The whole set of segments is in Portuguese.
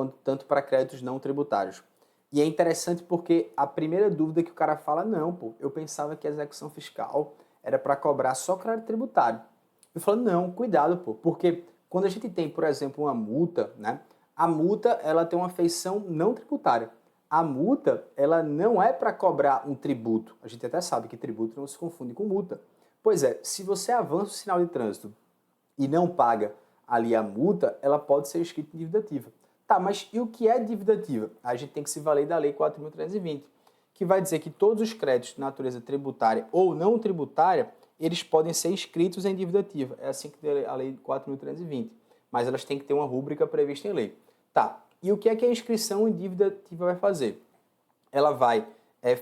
quanto tanto para créditos não tributários. E é interessante porque a primeira dúvida que o cara fala, não, pô, eu pensava que a execução fiscal era para cobrar só crédito tributário. Eu falo, não, cuidado, pô, porque quando a gente tem, por exemplo, uma multa, né? A multa, ela tem uma feição não tributária. A multa, ela não é para cobrar um tributo. A gente até sabe que tributo não se confunde com multa. Pois é, se você avança o sinal de trânsito e não paga ali a multa, ela pode ser escrita em dívida ativa. Tá, mas e o que é dívida ativa? A gente tem que se valer da Lei 4.320, que vai dizer que todos os créditos de natureza tributária ou não tributária, eles podem ser inscritos em dívida ativa. É assim que tem a Lei 4.320. Mas elas têm que ter uma rúbrica prevista em lei. Tá, e o que é que a inscrição em dívida ativa vai fazer? Ela vai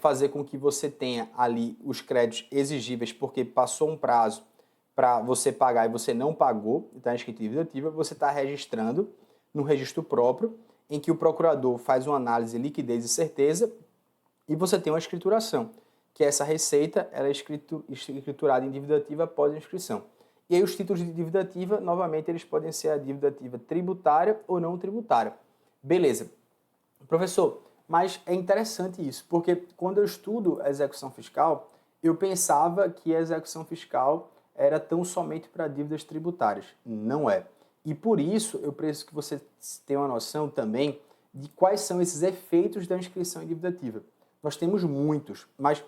fazer com que você tenha ali os créditos exigíveis porque passou um prazo para você pagar e você não pagou, está escrito em dívida ativa, você está registrando no registro próprio, em que o procurador faz uma análise de liquidez e certeza e você tem uma escrituração, que essa receita ela é escriturada em dívida ativa após a inscrição. E aí os títulos de dívida ativa, novamente, eles podem ser a dívida ativa tributária ou não tributária. Beleza. Professor, mas é interessante isso, porque quando eu estudo a execução fiscal, eu pensava que a execução fiscal era tão somente para dívidas tributárias. Não é. E por isso eu preciso que você tenha uma noção também de quais são esses efeitos da inscrição em dívida ativa. Nós temos muitos, mas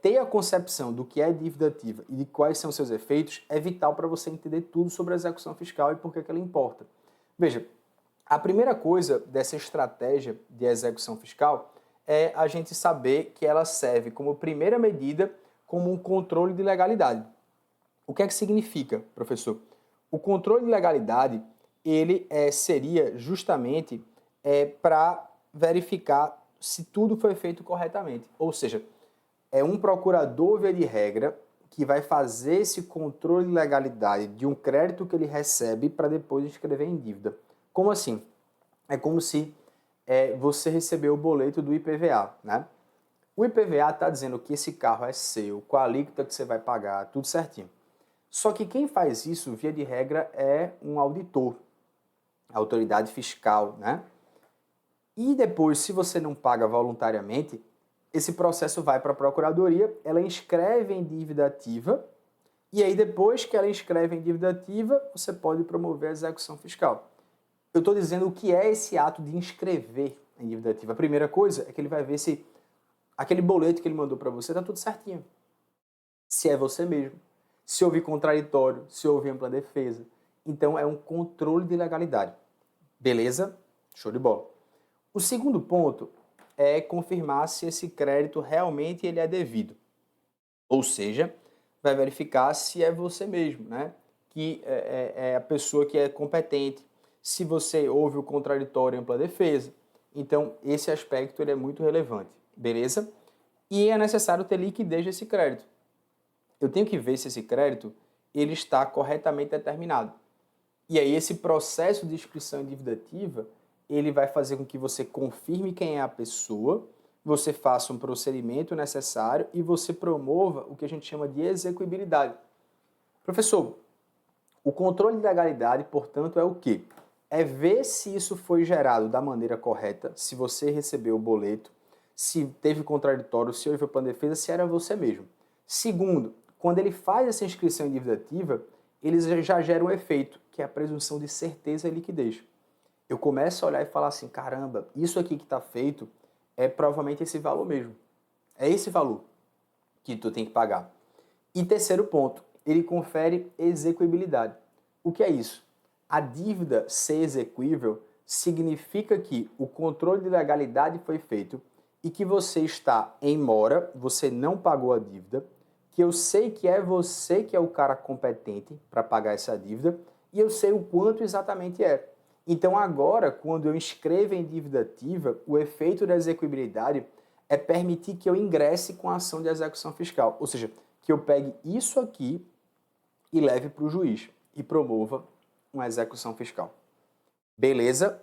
ter a concepção do que é dívida ativa e de quais são seus efeitos é vital para você entender tudo sobre a execução fiscal e por que ela importa. Veja, a primeira coisa dessa estratégia de execução fiscal é a gente saber que ela serve como primeira medida como um controle de legalidade. O que é que significa, professor? O controle de legalidade, ele seria justamente para verificar se tudo foi feito corretamente. Ou seja, é um procurador, via de regra, que vai fazer esse controle de legalidade de um crédito que ele recebe para depois inscrever em dívida. Como assim? É como se você recebeu o boleto do IPVA, né? O IPVA está dizendo que esse carro é seu, qual a alíquota que você vai pagar, tudo certinho. Só que quem faz isso, via de regra, é um auditor, a autoridade fiscal, né? E depois, se você não paga voluntariamente, esse processo vai para a procuradoria, ela inscreve em dívida ativa, e aí depois que ela inscreve em dívida ativa, você pode promover a execução fiscal. Eu estou dizendo o que é esse ato de inscrever em dívida ativa. A primeira coisa é que ele vai ver se aquele boleto que ele mandou para você está tudo certinho. Se é você mesmo. Se houve contraditório, se houve ampla defesa. Então é um controle de legalidade. Beleza? Show de bola. O segundo ponto é confirmar se esse crédito realmente ele é devido. Ou seja, vai verificar se é você mesmo, né? Que é a pessoa que é competente, se você houve o contraditório e ampla defesa. Então, esse aspecto ele é muito relevante, beleza? E é necessário ter liquidez desse crédito. Eu tenho que ver se esse crédito ele está corretamente determinado. E aí esse processo de inscrição em dívida ativa, ele vai fazer com que você confirme quem é a pessoa, você faça um procedimento necessário e você promova o que a gente chama de execuibilidade. Professor, o controle de legalidade, portanto, é o quê? É ver se isso foi gerado da maneira correta, se você recebeu o boleto, se teve contraditório, se houve plano de defesa, se era você mesmo. Segundo, quando ele faz essa inscrição em dívida ativa, eles já geram um efeito, que é a presunção de certeza e liquidez. Eu começo a olhar e falar assim, caramba, isso aqui que está feito é provavelmente esse valor mesmo. É esse valor que tu tem que pagar. E terceiro ponto, ele confere execuibilidade. O que é isso? A dívida ser exequível significa que o controle de legalidade foi feito e que você está em mora, você não pagou a dívida, que eu sei que é você que é o cara competente para pagar essa dívida e eu sei o quanto exatamente é. Então agora, quando eu inscrevo em dívida ativa, o efeito da execuibilidade é permitir que eu ingresse com a ação de execução fiscal, ou seja, que eu pegue isso aqui e leve para o juiz e promova uma execução fiscal. Beleza?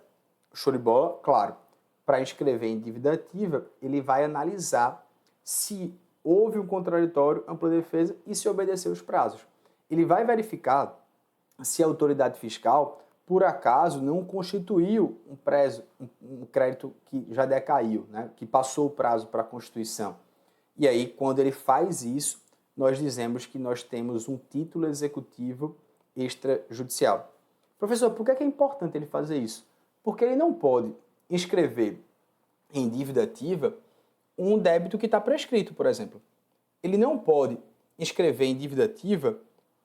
Show de bola? Claro. Para inscrever em dívida ativa, ele vai analisar se houve um contraditório, ampla defesa e se obedeceu os prazos. Ele vai verificar se a autoridade fiscal por acaso, não constituiu um crédito que já decaiu, né? Que passou o prazo para a constituição. E aí, quando ele faz isso, nós dizemos que nós temos um título executivo extrajudicial. Professor, por que é importante ele fazer isso? Porque ele não pode inscrever em dívida ativa um débito que está prescrito, por exemplo. Ele não pode inscrever em dívida ativa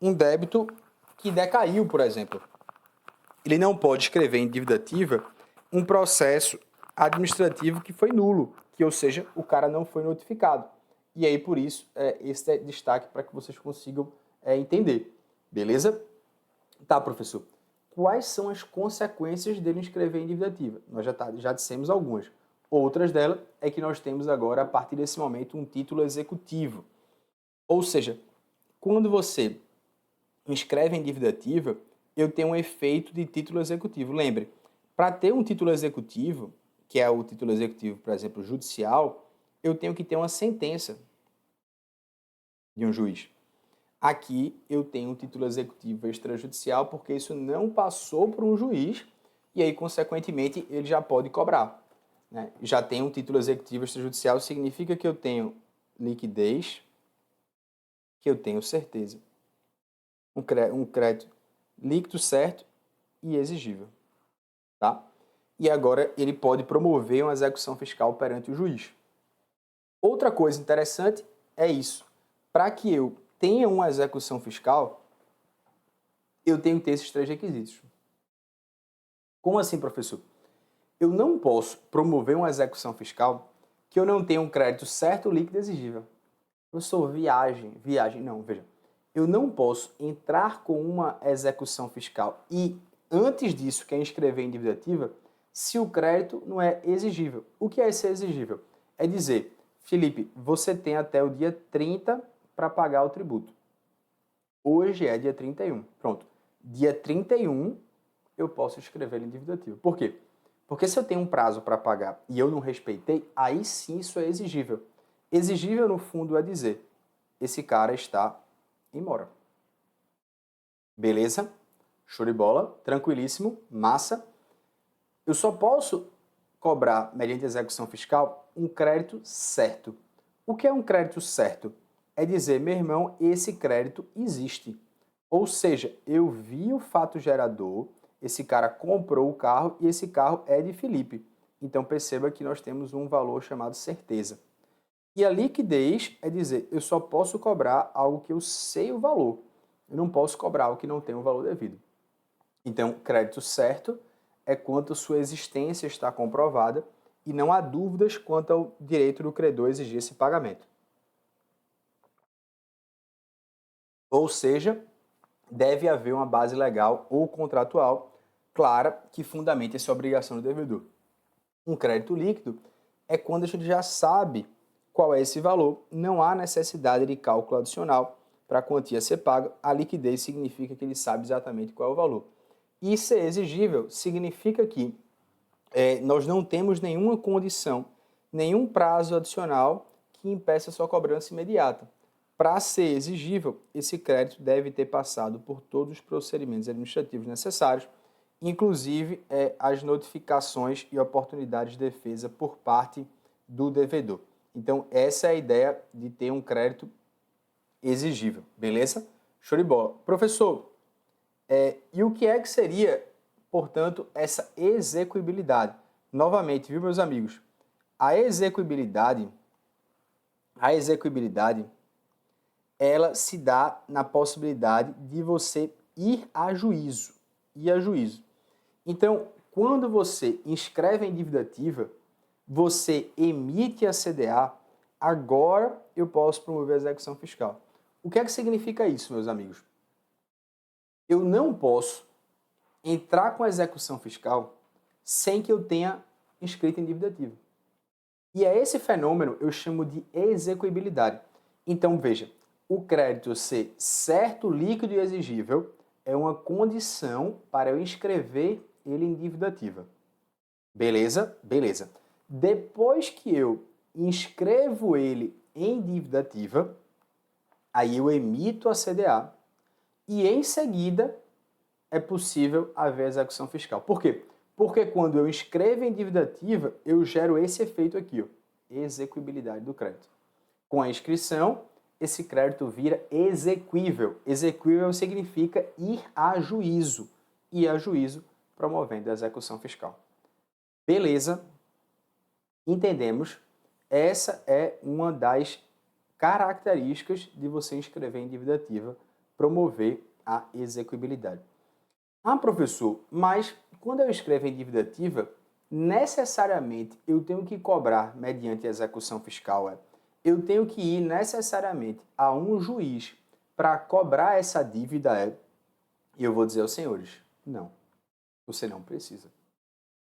um débito que decaiu, por exemplo. Ele não pode escrever em dívida ativa um processo administrativo que foi nulo, que, ou seja, o cara não foi notificado. E aí, por isso, esse é destaque para que vocês consigam entender. Beleza? Tá, professor. Quais são as consequências dele inscrever em dívida ativa? Nós já dissemos algumas. Outras delas é que nós temos agora, a partir desse momento, um título executivo. Ou seja, quando você inscreve em dívida ativa, eu tenho um efeito de título executivo. Lembre, para ter um título executivo, que é o título executivo, por exemplo, judicial, eu tenho que ter uma sentença de um juiz. Aqui eu tenho um título executivo extrajudicial porque isso não passou por um juiz e aí, consequentemente, ele já pode cobrar, né? Já tem um título executivo extrajudicial, significa que eu tenho liquidez, que eu tenho certeza. Um crédito líquido, certo e exigível. Tá? E agora ele pode promover uma execução fiscal perante o juiz. Outra coisa interessante é isso. Para que eu tenha uma execução fiscal, eu tenho que ter esses 3 requisitos. Como assim, professor? Eu não posso promover uma execução fiscal que eu não tenha um crédito certo, líquido e exigível. Professor, viagem, não, veja. Eu não posso entrar com uma execução fiscal e, antes disso, que é inscrever em dívida ativa, se o crédito não é exigível. O que é ser exigível? É dizer, Felipe, você tem até o dia 30 para pagar o tributo. Hoje é dia 31. Pronto. Dia 31 eu posso inscrever em dívida ativa. Por quê? Porque se eu tenho um prazo para pagar e eu não respeitei, aí sim isso é exigível. Exigível, no fundo, é dizer, esse cara está em mora. Beleza? Show de bola, tranquilíssimo, massa. Eu só posso cobrar, mediante execução fiscal, um crédito certo. O que é um crédito certo? É dizer, meu irmão, esse crédito existe. Ou seja, eu vi o fato gerador, esse cara comprou o carro e esse carro é de Felipe. Então perceba que nós temos um valor chamado certeza. E a liquidez é dizer, eu só posso cobrar algo que eu sei o valor. Eu não posso cobrar algo que não tem o valor devido. Então, crédito certo é quanto sua existência está comprovada e não há dúvidas quanto ao direito do credor exigir esse pagamento. Ou seja, deve haver uma base legal ou contratual clara que fundamente essa obrigação do devedor. Um crédito líquido é quando a gente já sabe qual é esse valor, não há necessidade de cálculo adicional para a quantia a ser paga. A liquidez significa que ele sabe exatamente qual é o valor. E ser exigível significa que nós não temos nenhuma condição, nenhum prazo adicional que impeça sua cobrança imediata. Para ser exigível, esse crédito deve ter passado por todos os procedimentos administrativos necessários, inclusive as notificações e oportunidades de defesa por parte do devedor. Então, essa é a ideia de ter um crédito exigível, beleza? Show de bola. Professor, e o que é que seria, portanto, essa execuibilidade? Novamente, viu, meus amigos? A execuibilidade, ela se dá na possibilidade de você ir a juízo. Então, quando você inscreve em dívida ativa, você emite a CDA, agora eu posso promover a execução fiscal. O que é que significa isso, meus amigos? Eu não posso entrar com a execução fiscal sem que eu tenha inscrito em dívida ativa. E é esse fenômeno eu chamo de execuibilidade. Então, veja, o crédito ser certo, líquido e exigível é uma condição para eu inscrever ele em dívida ativa. Beleza? Beleza. Depois que eu inscrevo ele em dívida ativa, aí eu emito a CDA e em seguida é possível haver execução fiscal. Por quê? Porque quando eu inscrevo em dívida ativa, eu gero esse efeito aqui, ó, execuibilidade do crédito. Com a inscrição, esse crédito vira exequível. Exequível significa ir a juízo. Ir a juízo promovendo a execução fiscal. Beleza? Entendemos. Essa é uma das características de você inscrever em dívida ativa, promover a execuibilidade. Ah, professor, mas quando eu escrevo em dívida ativa, necessariamente eu tenho que cobrar mediante execução fiscal. Eu tenho que ir necessariamente a um juiz para cobrar essa dívida. E eu vou dizer aos senhores, não, você não precisa.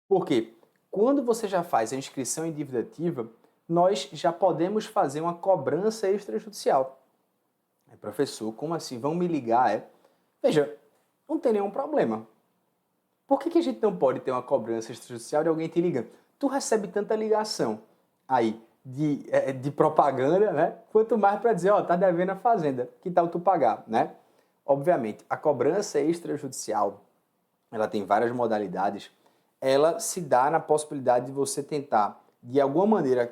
Por quê? Quando você já faz a inscrição em dívida ativa, nós já podemos fazer uma cobrança extrajudicial. Professor, como assim? Vão me ligar? Veja, não tem nenhum problema. Por que a gente não pode ter uma cobrança extrajudicial de alguém te ligando? Tu recebe tanta ligação aí de propaganda, né? Quanto mais para dizer, ó, tá devendo a fazenda, que tal tu pagar, né? Obviamente, a cobrança extrajudicial, ela tem várias modalidades, ela se dá na possibilidade de você tentar, de alguma maneira,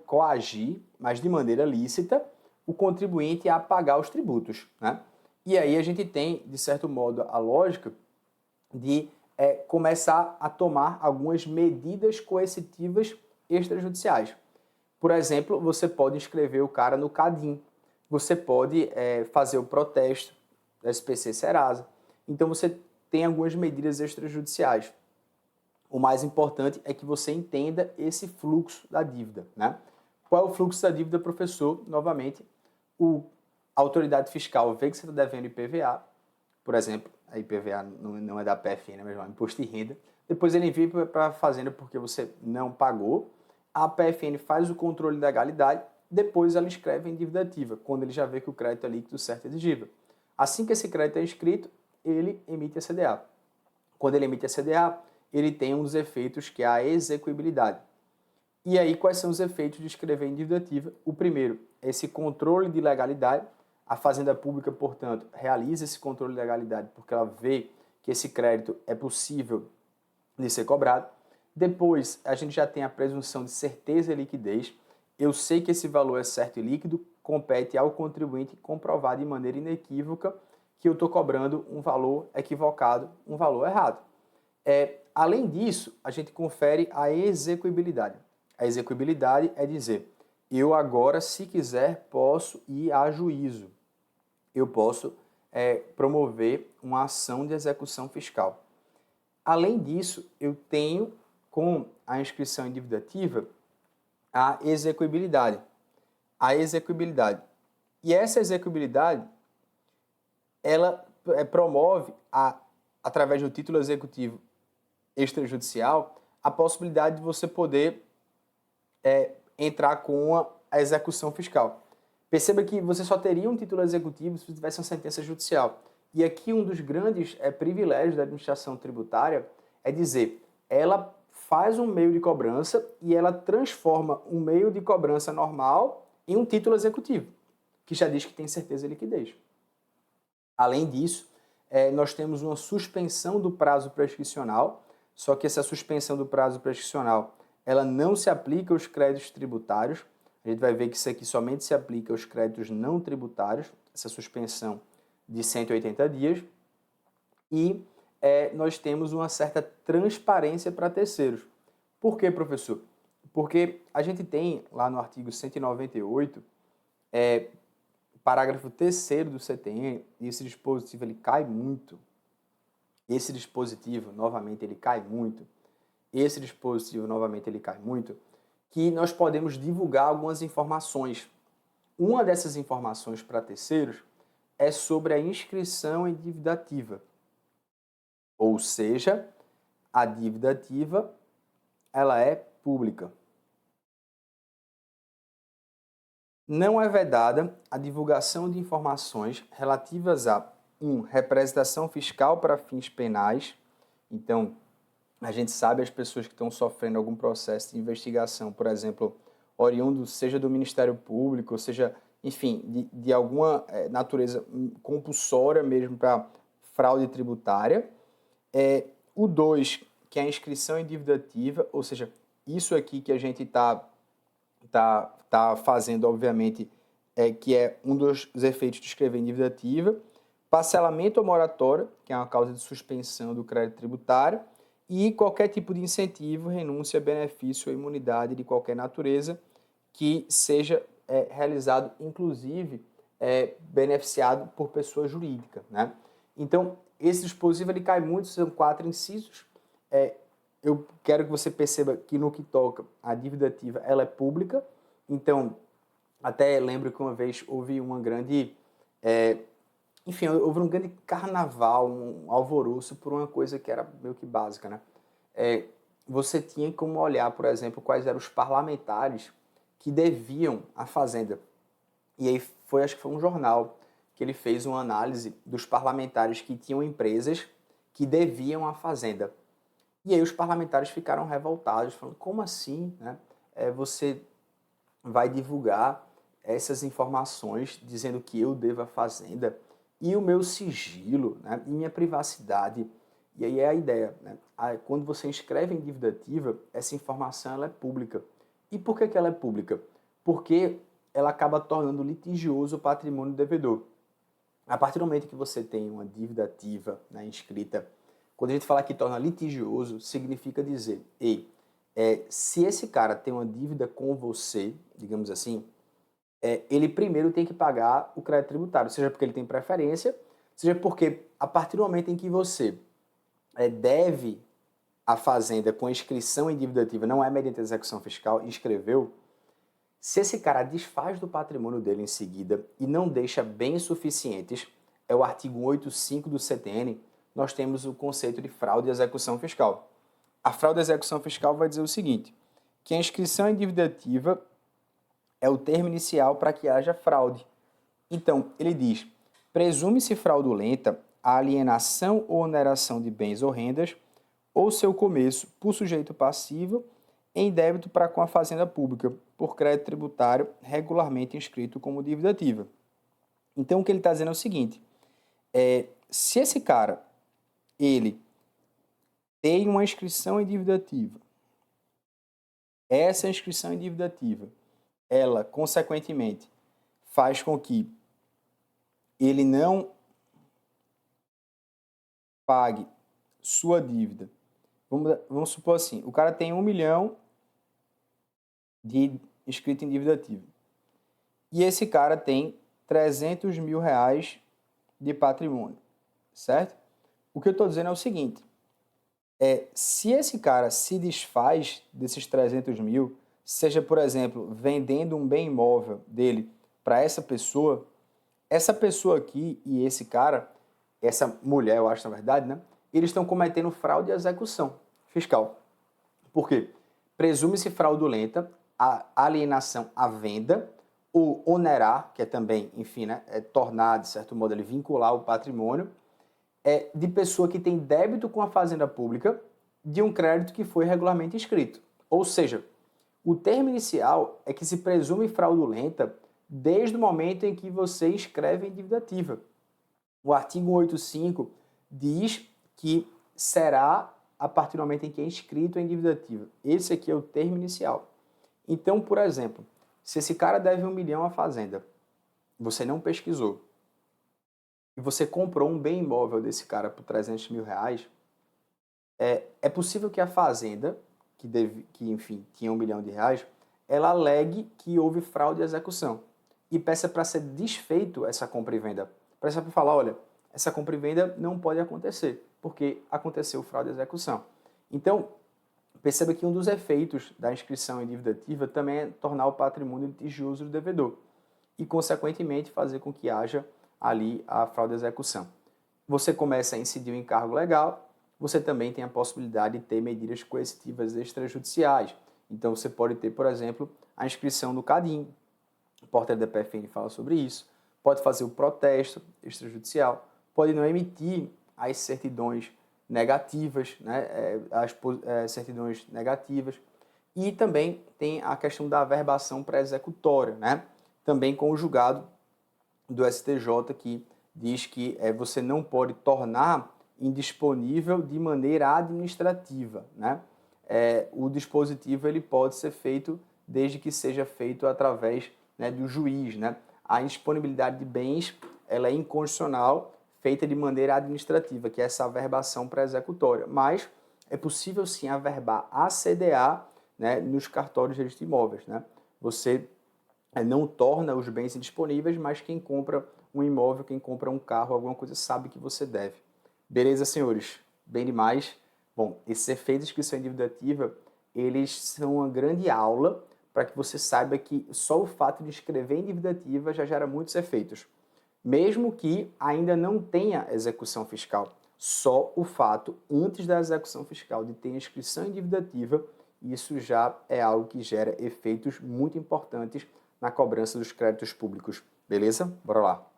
coagir, mas de maneira lícita, o contribuinte a pagar os tributos, né? E aí a gente tem, de certo modo, a lógica de começar a tomar algumas medidas coercitivas extrajudiciais. Por exemplo, você pode inscrever o cara no CADIM, você pode fazer o protesto da SPC Serasa. Então você tem algumas medidas extrajudiciais. O mais importante é que você entenda esse fluxo da dívida, né? Qual é o fluxo da dívida, professor? Novamente, a autoridade fiscal vê que você está devendo IPVA, por exemplo, a IPVA não é da PFN, mas é Imposto de Renda. Depois ele envia para a Fazenda porque você não pagou. A PFN faz o controle da legalidade, depois ela escreve em dívida ativa, quando ele já vê que o crédito é líquido certo e exigível. Assim que esse crédito é inscrito, ele emite a CDA. Quando ele emite a CDA, ele tem um dos efeitos que é a execuibilidade. E aí, quais são os efeitos de escrever em dívida ativa? O primeiro, esse controle de legalidade. A Fazenda Pública, portanto, realiza esse controle de legalidade porque ela vê que esse crédito é possível de ser cobrado. Depois, a gente já tem a presunção de certeza e liquidez. Eu sei que esse valor é certo e líquido, compete ao contribuinte comprovar de maneira inequívoca que eu estou cobrando um valor equivocado, um valor errado. Além disso, a gente confere a execuibilidade. A execuibilidade é dizer, eu agora, se quiser, posso ir a juízo. Eu posso promover uma ação de execução fiscal. Além disso, eu tenho, com a inscrição em dívida ativa, a execuibilidade. A execuibilidade. E essa execuibilidade, ela promove, através do título executivo extrajudicial, a possibilidade de você poder entrar com a execução fiscal. Perceba que você só teria um título executivo se tivesse uma sentença judicial. E aqui um dos grandes privilégios da administração tributária é dizer, ela faz um meio de cobrança e ela transforma um meio de cobrança normal em um título executivo, que já diz que tem certeza e liquidez. Além disso, nós temos uma suspensão do prazo prescricional, só que essa suspensão do prazo prescricional ela não se aplica aos créditos tributários. A gente vai ver que isso aqui somente se aplica aos créditos não tributários, essa suspensão de 180 dias. E nós temos uma certa transparência para terceiros. Por quê, professor? Porque a gente tem lá no artigo 198, parágrafo 3º do CTN, e esse dispositivo ele cai muito. Esse dispositivo, novamente, ele cai muito. Esse dispositivo, novamente, ele cai muito, que nós podemos divulgar algumas informações. Uma dessas informações para terceiros é sobre a inscrição em dívida ativa. Ou seja, a dívida ativa, ela é pública. Não é vedada a divulgação de informações relativas a 1. Representação fiscal para fins penais. Então, a gente sabe as pessoas que estão sofrendo algum processo de investigação, por exemplo, oriundo, seja do Ministério Público, seja, enfim, de alguma natureza compulsória mesmo para fraude tributária. O 2, que é a inscrição em dívida ativa, ou seja, isso aqui que a gente tá fazendo, obviamente, que é um dos efeitos de escrever em dívida ativa, parcelamento ou moratória, que é uma causa de suspensão do crédito tributário, e qualquer tipo de incentivo, renúncia, benefício ou imunidade de qualquer natureza que seja realizado, inclusive, beneficiado por pessoa jurídica, né? Então, esse dispositivo ele cai muito, são 4 incisos. Eu quero que você perceba que no que toca a dívida ativa, ela é pública. Então, até lembro que uma vez houve uma grande... enfim, houve um grande carnaval, um alvoroço por uma coisa que era meio que básica, né? Você tinha como olhar, por exemplo, quais eram os parlamentares que deviam à Fazenda. E aí acho que foi um jornal que ele fez uma análise dos parlamentares que tinham empresas que deviam à Fazenda. E aí os parlamentares ficaram revoltados, falando, como assim, né? Você vai divulgar essas informações dizendo que eu devo à Fazenda e o meu sigilo, né? E minha privacidade. E aí é a ideia, né? Quando você inscreve em dívida ativa, essa informação ela é pública. E por que ela é pública? Porque ela acaba tornando litigioso o patrimônio do devedor. A partir do momento que você tem uma dívida ativa, né, inscrita, quando a gente fala que torna litigioso, significa dizer, se esse cara tem uma dívida com você, digamos assim, ele primeiro tem que pagar o crédito tributário, seja porque ele tem preferência, seja porque a partir do momento em que você deve à Fazenda com inscrição em dívida ativa, não é mediante execução fiscal, inscreveu, se esse cara desfaz do patrimônio dele em seguida e não deixa bens suficientes, é o artigo 185 do CTN, nós temos o conceito de fraude e execução fiscal. A fraude e execução fiscal vai dizer o seguinte, que a inscrição em dívida ativa é o termo inicial para que haja fraude. Então, ele diz, presume-se fraudulenta a alienação ou oneração de bens ou rendas ou seu começo por sujeito passivo em débito para com a fazenda pública por crédito tributário regularmente inscrito como dívida ativa. Então, o que ele está dizendo é o seguinte, se esse cara, ele tem uma inscrição em dívida ativa, essa inscrição em dívida ativa, ela, consequentemente, faz com que ele não pague sua dívida. Vamos supor assim, o cara tem 1 milhão de inscrito em dívida ativa. E esse cara tem 300 mil reais de patrimônio, certo? O que eu estou dizendo é o seguinte, se esse cara se desfaz desses 300 mil, seja, por exemplo, vendendo um bem imóvel dele para essa pessoa aqui e esse cara, essa mulher, eu acho, na verdade, né? Eles estão cometendo fraude e execução fiscal. Por quê? Presume-se fraudulenta a alienação à venda, o onerar, que é também, enfim, né, tornar, de certo modo, ele vincular o patrimônio, de pessoa que tem débito com a fazenda pública de um crédito que foi regularmente inscrito. Ou seja, o termo inicial é que se presume fraudulenta desde o momento em que você escreve em dívida ativa. O artigo 185 diz que será a partir do momento em que é inscrito em dívida ativa. Esse aqui é o termo inicial. Então, por exemplo, se esse cara deve 1 milhão à fazenda, você não pesquisou, e você comprou um bem imóvel desse cara por 300 mil reais, é possível que a fazenda, que enfim, tinha 1 milhão de reais, ela alegue que houve fraude e execução e peça para ser desfeito essa compra e venda. Peça para falar, olha, essa compra e venda não pode acontecer, porque aconteceu fraude e execução. Então, perceba que um dos efeitos da inscrição em dívida ativa também é tornar o patrimônio litigioso do devedor e, consequentemente, fazer com que haja ali a fraude e execução. Você começa a incidir o encargo legal, você também tem a possibilidade de ter medidas coercitivas extrajudiciais. Então, você pode ter, por exemplo, a inscrição no CADIM, o portaria da PFN fala sobre isso, pode fazer o protesto extrajudicial, pode não emitir as certidões negativas, né, as certidões negativas, e também tem a questão da averbação pré-executória, né, também com o julgado do STJ que diz que você não pode tornar indisponível de maneira administrativa, né? O dispositivo ele pode ser feito desde que seja feito através, né, do juiz, né? A indisponibilidade de bens ela é inconstitucional, feita de maneira administrativa, que é essa averbação pré-executória. Mas é possível sim averbar a CDA, né, nos cartórios de registro de imóveis, né? Você não torna os bens indisponíveis, mas quem compra um imóvel, quem compra um carro, alguma coisa, sabe que você deve. Beleza, senhores? Bem demais. Bom, esses efeitos de inscrição em dívida ativa, eles são uma grande aula para que você saiba que só o fato de escrever em dívida ativa já gera muitos efeitos. Mesmo que ainda não tenha execução fiscal, só o fato, antes da execução fiscal, de ter inscrição em dívida ativa, isso já é algo que gera efeitos muito importantes na cobrança dos créditos públicos. Beleza? Bora lá!